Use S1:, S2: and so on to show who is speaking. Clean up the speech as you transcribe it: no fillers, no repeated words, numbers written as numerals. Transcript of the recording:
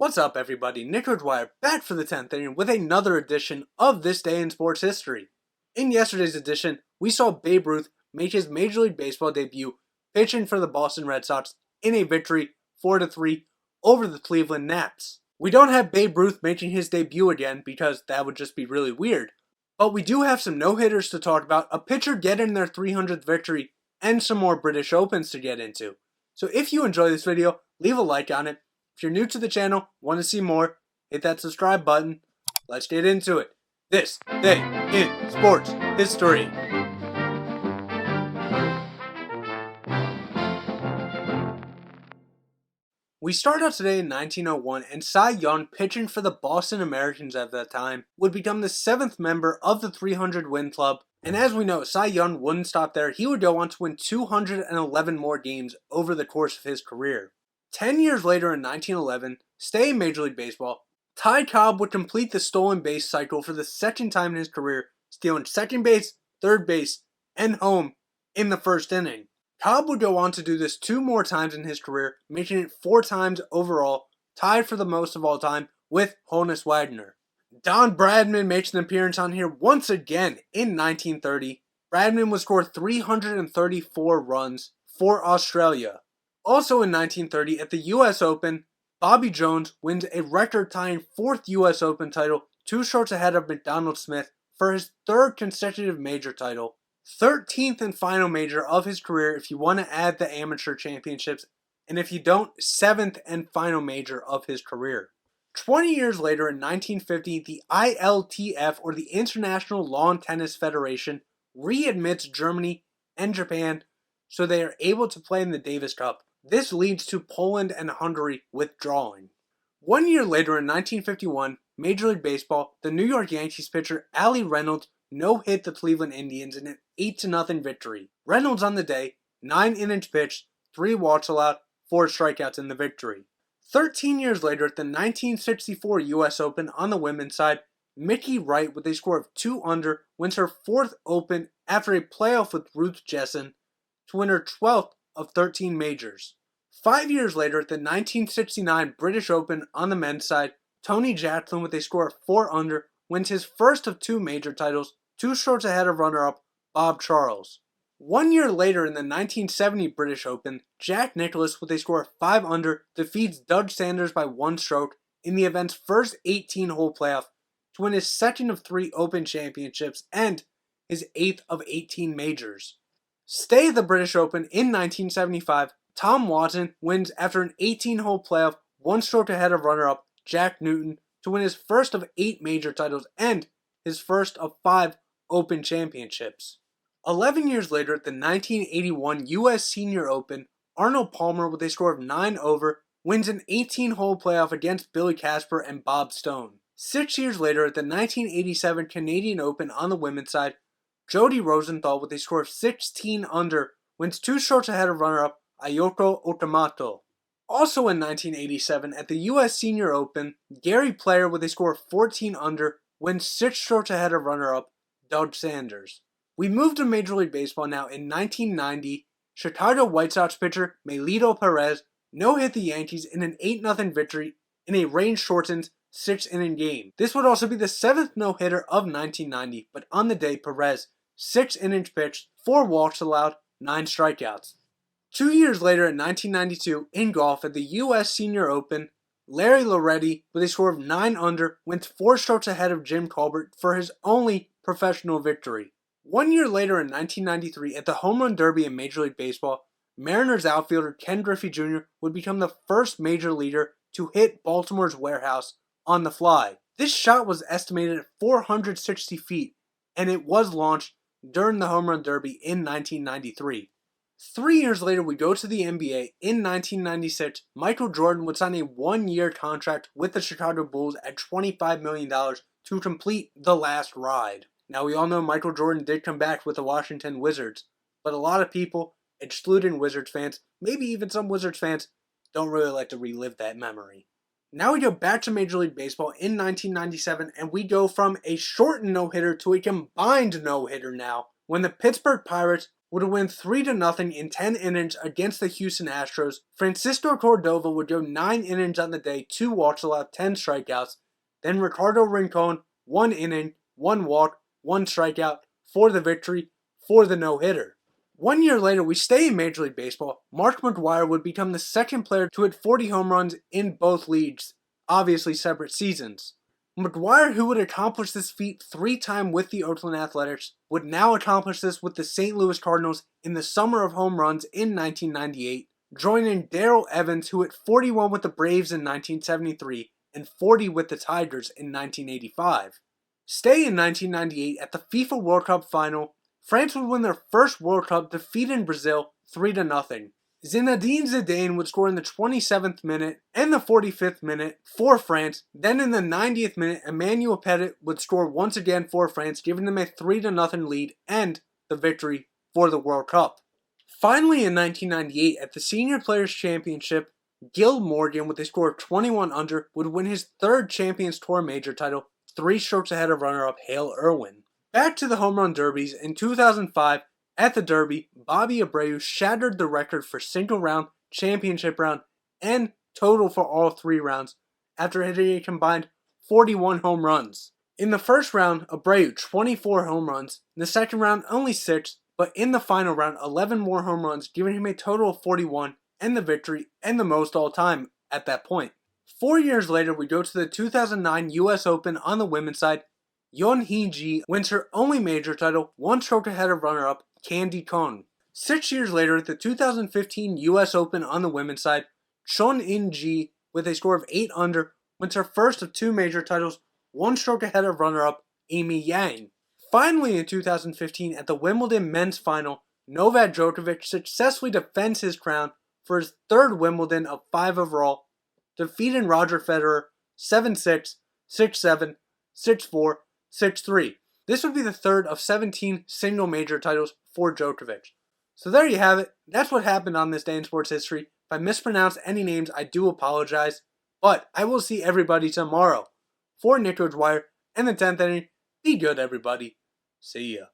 S1: What's up, everybody? Nick Dwyer back for the 10th inning with another edition of This Day in Sports History. In yesterday's edition, we saw Babe Ruth make his Major League Baseball debut pitching for the Boston Red Sox in a victory 4-3 over the Cleveland Nats. We don't have Babe Ruth making his debut again because that would just be really weird, but we do have some no-hitters to talk about, a pitcher getting their 300th victory, and some more British Opens to get into. So if you enjoy this video, leave a like on it. If you're new to the channel, want to see more, hit that subscribe button. Let's get into it. This Day in Sports History. We start out today in 1901, and Cy Young, pitching for the Boston Americans at that time, would become the 7th member of the 300-win club. And as we know, Cy Young wouldn't stop there. He would go on to win 211 more games over the course of his career. 10 years later in 1911, staying in Major League Baseball, Ty Cobb would complete the stolen base cycle for the second time in his career, stealing second base, third base, and home in the first inning. Cobb would go on to do this 2 more times in his career, making it 4 times overall, tied for the most of all time with Honus Wagner. Don Bradman makes an appearance on here once again in 1930. Bradman would score 334 runs for Australia. Also in 1930, at the U.S. Open, Bobby Jones wins a record-tying 4th U.S. Open title, 2 starts ahead of McDonald Smith for his 3rd consecutive major title, 13th and final major of his career if you want to add the amateur championships, and if you don't, 7th and final major of his career. 20 years later in 1950, the ILTF, or the International Lawn Tennis Federation, readmits Germany and Japan so they are able to play in the Davis Cup. This leads to Poland and Hungary withdrawing. 1 year later in 1951, Major League Baseball, the New York Yankees pitcher Allie Reynolds no-hit the Cleveland Indians in an 8-0 victory. Reynolds on the day, 9 innings pitched, 3 walks allowed, 4 strikeouts in the victory. 13 years later at the 1964 U.S. Open on the women's side, Mickey Wright, with a score of 2 under, wins her 4th Open after a playoff with Ruth Jessen to win her 12th of 13 majors. 5 years later at the 1969 British Open on the men's side, Tony Jacklin, with a score of 4 under, wins his first of 2 major titles, 2 strokes ahead of runner-up Bob Charles. 1 year later in the 1970 British Open, Jack Nicklaus, with a score of 5 under, defeats Doug Sanders by 1 stroke in the event's first 18-hole playoff to win his 2nd of 3 Open championships and his 8th of 18 majors. Stay at the British Open in 1975, Tom Watson wins after an 18-hole playoff, 1 stroke ahead of runner-up Jack Newton to win his first of 8 major titles and his first of 5 Open championships. 11 years later at the 1981 U.S. Senior Open, Arnold Palmer, with a score of 9 over, wins an 18-hole playoff against Billy Casper and Bob Stone. 6 years later at the 1987 Canadian Open on the women's side, Jody Rosenthal, with a score of 16 under, wins 2 strokes ahead of runner-up Ayako Okamoto. Also in 1987 at the U.S. Senior Open, Gary Player, with a score of 14 under, wins 6 strokes ahead of runner-up Doug Sanders. We move to Major League Baseball now. In 1990, Chicago White Sox pitcher Melito Perez no-hit the Yankees in an 8-0 victory in a rain-shortened 6-inning game. This would also be the 7th no-hitter of 1990, but on the day, Perez, 6 innings pitched, 4 walks allowed, 9 strikeouts. 2 years later in 1992, in golf at the U.S. Senior Open, Larry Loretti, with a score of 9 under, went 4 strokes ahead of Jim Colbert for his only professional victory. 1 year later in 1993, at the Home Run Derby in Major League Baseball, Mariners outfielder Ken Griffey Jr. would become the first major leaguer to hit Baltimore's warehouse on the fly. This shot was estimated at 460 feet, and it was launched during the Home Run Derby in 1993. 3 years later, we go to the NBA. In 1996, Michael Jordan would sign a 1-year contract with the Chicago Bulls at $25 million to complete the last ride. Now, we all know Michael Jordan did come back with the Washington Wizards, but a lot of people, excluding Wizards fans, maybe even some Wizards fans, don't really like to relive that memory. Now we go back to Major League Baseball in 1997, and we go from a shortened no-hitter to a combined no-hitter now, when the Pittsburgh Pirates would win 3-0 in 10 innings against the Houston Astros. Francisco Cordova would go 9 innings on the day, 2 walks, allowed 10 strikeouts. Then Ricardo Rincon, 1 inning, 1 walk, 1 strikeout for the victory, for the no-hitter. 1 year later, we stay in Major League Baseball. Mark McGwire would become the second player to hit 40 home runs in both leagues, obviously separate seasons. McGwire, who would accomplish this feat 3 times with the Oakland Athletics, would now accomplish this with the St. Louis Cardinals in the summer of home runs in 1998, joining Darrell Evans, who hit 41 with the Braves in 1973 and 40 with the Tigers in 1985. Stay in 1998 at the FIFA World Cup final. France would win their first World Cup, defeating Brazil 3-0. Zinedine Zidane would score in the 27th minute and the 45th minute for France. Then in the 90th minute, Emmanuel Petit would score once again for France, giving them a 3-0 lead and the victory for the World Cup. Finally in 1998, at the Senior Players Championship, Gil Morgan, with a score of 21 under, would win his 3rd Champions Tour major title, 3 strokes ahead of runner-up Hale Irwin. Back to the home run derbies. In 2005, at the Derby, Bobby Abreu shattered the record for single round, championship round, and total for all 3 rounds after hitting a combined 41 home runs. In the first round, Abreu 24 home runs, in the second round only 6, but in the final round 11 more home runs, giving him a total of 41 and the victory and the most all time at that point. 4 years later, we go to the 2009 US Open on the women's side. Yeon Hee-ji wins her only major title, 1 stroke ahead of runner-up Candy Kong. 6 years later, at the 2015 US Open on the women's side, Chon In-ji, with a score of 8 under, wins her first of 2 major titles, 1 stroke ahead of runner-up Amy Yang. Finally, in 2015, at the Wimbledon men's final, Novak Djokovic successfully defends his crown for his 3rd Wimbledon of 5 overall, defeating Roger Federer 7-6, 6-7, 6-4, 6-3. This would be the 3rd of 17 single major titles for Djokovic. So there you have it. That's what happened on this day in sports history. If I mispronounced any names, I do apologize. But I will see everybody tomorrow. For Nick Wire and the 10th inning, be good everybody. See ya.